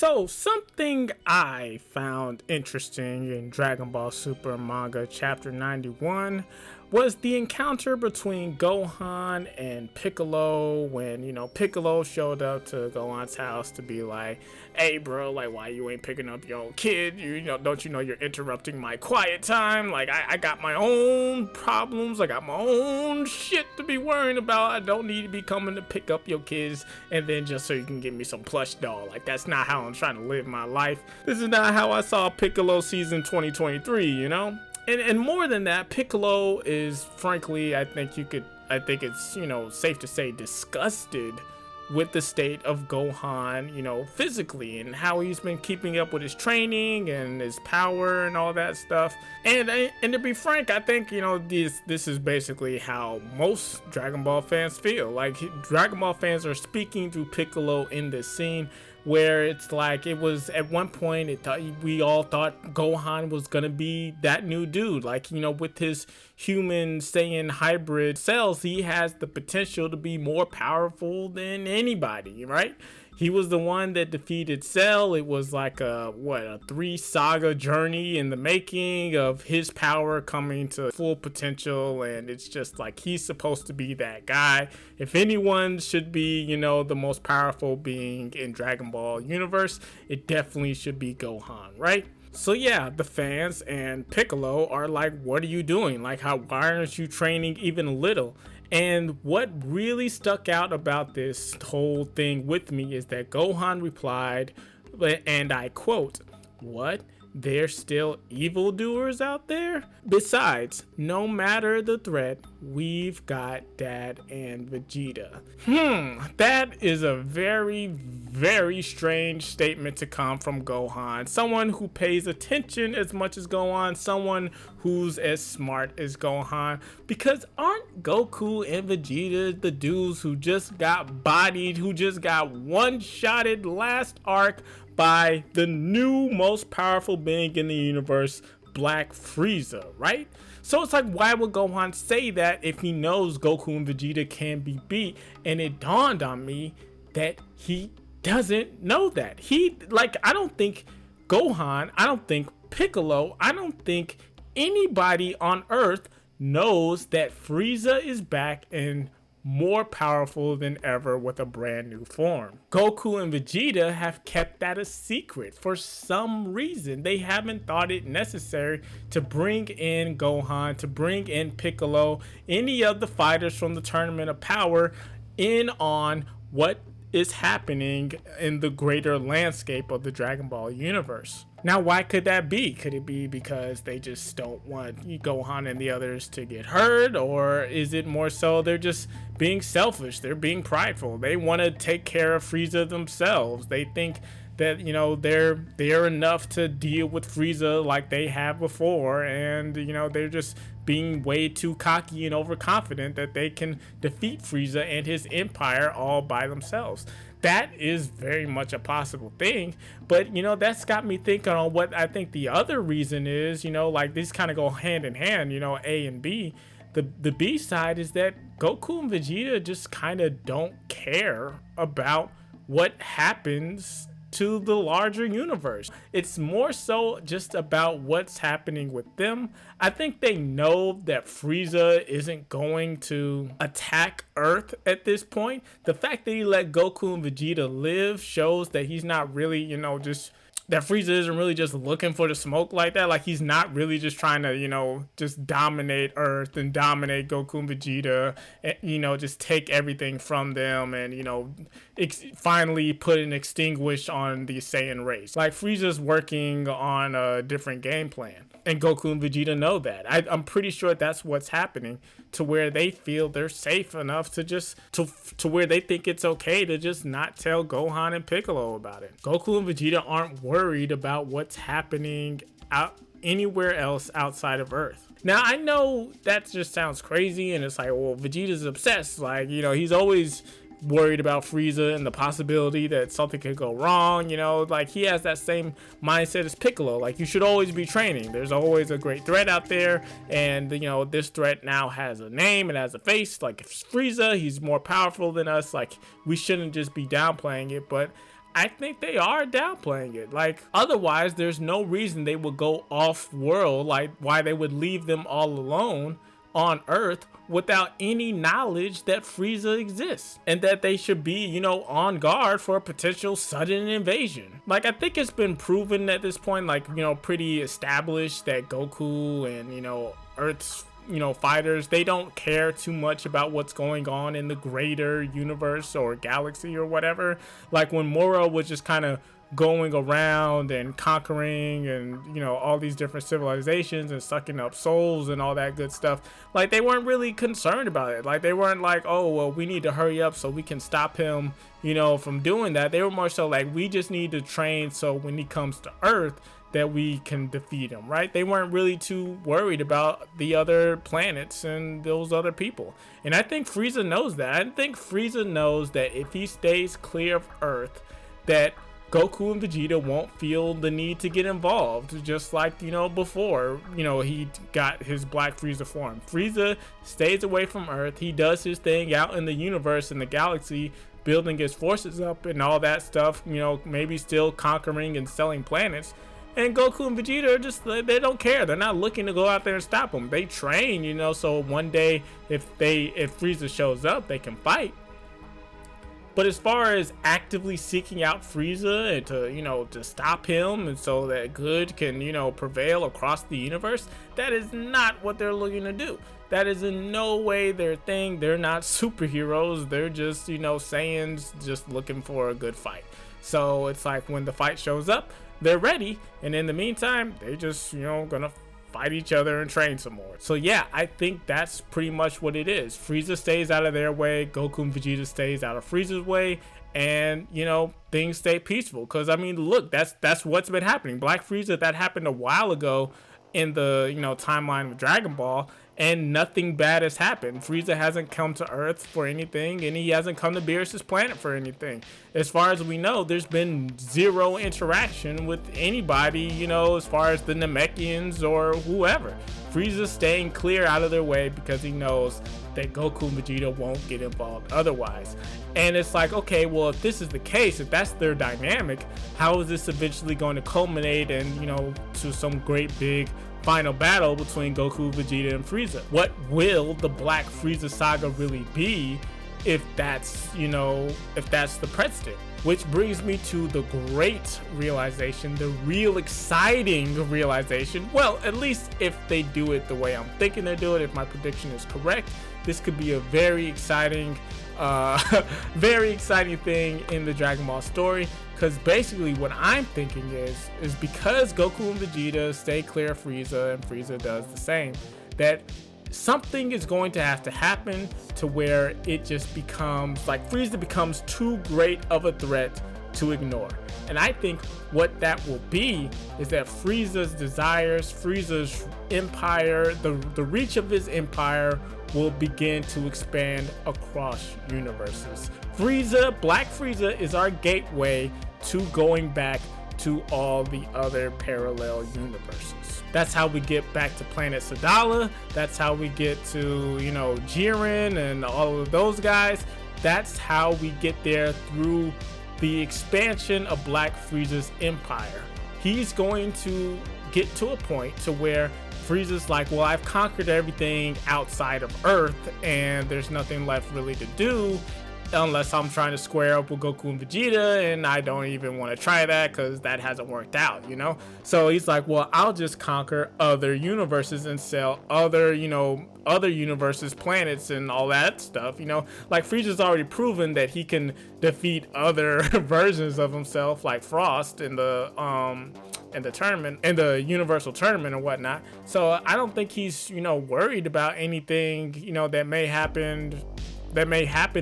So, something I found interesting in Dragon Ball Super Manga Chapter 91 was the encounter between Gohan and Piccolo when, Piccolo showed up to Gohan's house to be like, hey bro, like why you ain't picking up your own kid? Don't you know you're interrupting my quiet time? Like I got my own problems, I got my own shit to be worrying about. I don't need to be coming to pick up your kids and then just so you can give me some plush doll. Like that's not how I'm trying to live my life. This is not how I saw Piccolo season 2023, And more than that, Piccolo is frankly, I think it's, safe to say disgusted with the state of Gohan, physically and how he's been keeping up with his training and his power and all that stuff. And to be frank, I think, this is basically how most Dragon Ball fans feel. Like Dragon Ball fans are speaking through Piccolo in this scene, where it's like it was at one point we all thought Gohan was gonna be that new dude, like with his human Saiyan hybrid cells he has the potential to be more powerful than anybody, right? He was the one that defeated Cell. It was like a 3 saga journey in the making of his power coming to full potential, and it's just like he's supposed to be that guy. If anyone should be, the most powerful being in Dragon Ball universe, it definitely should be Gohan, right? So yeah, the fans and Piccolo are like, what are you doing? Like, why aren't you training even a little? And what really stuck out about this whole thing with me is that Gohan replied, and I quote, "What? There's still evildoers out there? Besides, no matter the threat, we've got Dad and Vegeta." That is a very, very strange statement to come from Gohan. Someone who pays attention as much as Gohan, someone who's as smart as Gohan. Because aren't Goku and Vegeta the dudes who just got bodied, who just got one-shotted last arc by the new most powerful being in the universe, Black Frieza, right? So it's like, why would Gohan say that if he knows Goku and Vegeta can be beat? And it dawned on me that he doesn't know that. I don't think Gohan, I don't think Piccolo, I don't think anybody on Earth knows that Frieza is back and more powerful than ever with a brand new form. Goku and Vegeta have kept that a secret for some reason. They haven't thought it necessary to bring in Gohan, to bring in Piccolo, any of the fighters from the Tournament of Power in on what is happening in the greater landscape of the Dragon Ball universe. Now, why could that be? Could it be because they just don't want Gohan and the others to get hurt? Or is it more so they're just being selfish? They're being prideful. They want to take care of Frieza themselves. They think that, they're enough to deal with Frieza like they have before. And, they're just being way too cocky and overconfident that they can defeat Frieza and his empire all by themselves. That is very much a possible thing, but that's got me thinking on what I think the other reason is. Like these kind of go hand in hand, A and B. The B side is that Goku and Vegeta just kind of don't care about what happens to the larger universe. It's more so just about what's happening with them. I think they know that Frieza isn't going to attack Earth at this point. The fact that he let Goku and Vegeta live shows that he's not really, just that Frieza isn't really just looking for the smoke like that. Like he's not really just trying to, just dominate Earth and dominate Goku and Vegeta, and, just take everything from them and, finally put an extinguish on the Saiyan race. Like Frieza's working on a different game plan. And Goku and Vegeta know that. I'm pretty sure that's what's happening, to where they feel they're safe enough to just to where they think it's okay to just not tell Gohan and Piccolo about it. Goku and Vegeta aren't worried about what's happening out anywhere else outside of Earth. Now I know that just sounds crazy, and it's like, well, Vegeta's obsessed. Like, he's always worried about Frieza and the possibility that something could go wrong. Like he has that same mindset as Piccolo. Like, you should always be training. There's always a great threat out there, and this threat now has a name and has a face. Like, if it's Frieza, he's more powerful than us. Like, we shouldn't just be downplaying it. But I think they are downplaying it. Like, otherwise, there's no reason they would go off world, like why they would leave them all alone on Earth without any knowledge that Frieza exists and that they should be, you know, on guard for a potential sudden invasion. Like, I think it's been proven at this point, like, you know, pretty established that Goku and, you know, Earth's, you know, fighters, they don't care too much about what's going on in the greater universe or galaxy or whatever. Like when Moro was just kind of going around and conquering and, you know, all these different civilizations and sucking up souls and all that good stuff, like they weren't really concerned about it. Like they weren't like, oh well, we need to hurry up so we can stop him, you know, from doing that. They were more so like, we just need to train so when he comes to Earth that we can defeat him, right? They weren't really too worried about the other planets and those other people. And I think Frieza knows that. I think Frieza knows that if he stays clear of Earth, that Goku and Vegeta won't feel the need to get involved, just like, you know, before, you know, he got his Black Frieza form. Frieza stays away from Earth. He does his thing out in the universe and the galaxy, building his forces up and all that stuff, you know, maybe still conquering and selling planets. And Goku and Vegeta are just, they don't care. They're not looking to go out there and stop them. They train, you know, so one day if Frieza shows up, they can fight. But as far as actively seeking out Frieza and to, you know, to stop him and so that good can, you know, prevail across the universe, that is not what they're looking to do. That is in no way their thing. They're not superheroes. They're just, you know, Saiyans just looking for a good fight. So it's like when the fight shows up, they're ready, and in the meantime, they just, you know, gonna fight each other and train some more. So yeah, I think that's pretty much what it is. Frieza stays out of their way, Goku and Vegeta stays out of Frieza's way, and, you know, things stay peaceful. Because, I mean, look, that's what's been happening. Black Frieza, that happened a while ago in the, you know, timeline of Dragon Ball, and nothing bad has happened. Frieza hasn't come to Earth for anything, and he hasn't come to Beerus' planet for anything. As far as we know, there's been zero interaction with anybody, you know, as far as the Namekians or whoever. Frieza's staying clear out of their way because he knows that Goku and Vegeta won't get involved otherwise. And it's like, okay, well, if this is the case, if that's their dynamic, how is this eventually going to culminate and, you know, to some great big final battle between Goku, Vegeta, and Frieza? What will the Black Frieza saga really be if that's, you know, if that's the precedent? Which brings me to the great realization, the real exciting realization. Well, at least if they do it the way I'm thinking they do it, if my prediction is correct, this could be a very exciting thing in the Dragon Ball story. Because basically what I'm thinking is because Goku and Vegeta stay clear of Frieza and Frieza does the same, that something is going to have to happen to where it just becomes like Frieza becomes too great of a threat to ignore. And I think what that will be is that Frieza's desires, Frieza's empire, the reach of his empire will begin to expand across universes. Black Frieza is our gateway to going back to all the other parallel universes. That's how we get back to planet Sadala. That's how we get to, you know, Jiren and all of those guys. That's how we get there through the expansion of Black Frieza's empire. He's going to get to a point to where Frieza's like, well, I've conquered everything outside of Earth and there's nothing left really to do unless I'm trying to square up with Goku and Vegeta, and I don't even want to try that because that hasn't worked out, you know? So he's like, well, I'll just conquer other universes and sell other, you know, other universes, planets, and all that stuff, you know? Like, Frieza's already proven that he can defeat other versions of himself, like Frost in the tournament, in the universal tournament and whatnot. So I don't think he's, you know, worried about anything, you know, that may happen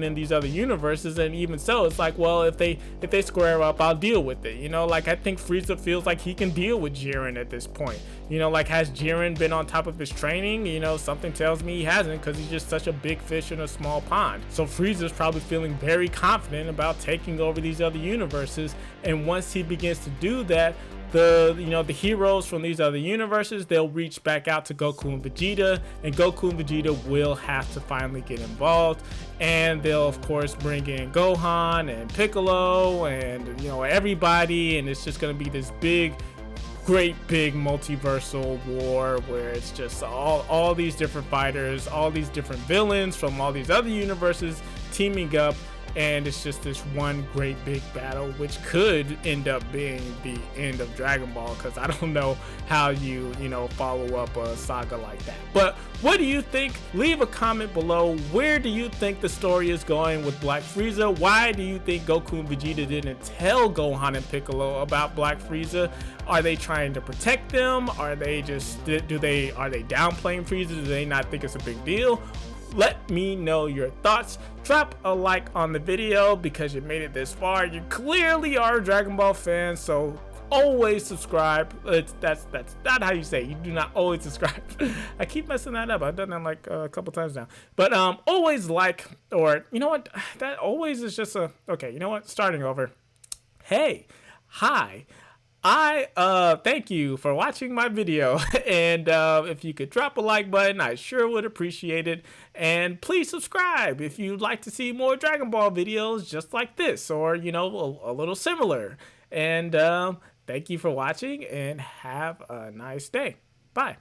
in these other universes. And even so, it's like, well, if they square up, I'll deal with it, you know? Like, I think Frieza feels like he can deal with Jiren at this point, you know? Like, has Jiren been on top of his training? You know, something tells me he hasn't, because he's just such a big fish in a small pond. So Frieza's probably feeling very confident about taking over these other universes, and once he begins to do that, the heroes from these other universes, they'll reach back out to Goku and Vegeta, and Goku and Vegeta will have to finally get involved, and they'll of course bring in Gohan and Piccolo and everybody, and it's just gonna be this great big multiversal war where it's just all these different fighters, all these different villains from all these other universes teaming up, and it's just this one great big battle, which could end up being the end of Dragon Ball, because I don't know how you follow up a saga like that. But what do you think? Leave a comment below. Where do you think the story is going with Black Frieza? Why do you think Goku and Vegeta didn't tell Gohan and Piccolo about Black Frieza? Are they trying to protect them? Are they downplaying Frieza? Do they not think it's a big deal? Let me know your thoughts. Drop a like on the video because you made it this far. You clearly are a Dragon Ball fan, so always subscribe. That's not how you say it. You do not always subscribe. I keep messing that up. I've done that like a couple times now. But always like, or you know what? That always is just a, okay, you know what? Starting over. Hey, hi. I thank you for watching my video, and if you could drop a like button, I sure would appreciate it. And please subscribe if you'd like to see more Dragon Ball videos just like this, or a little similar. And thank you for watching, and have a nice day. Bye.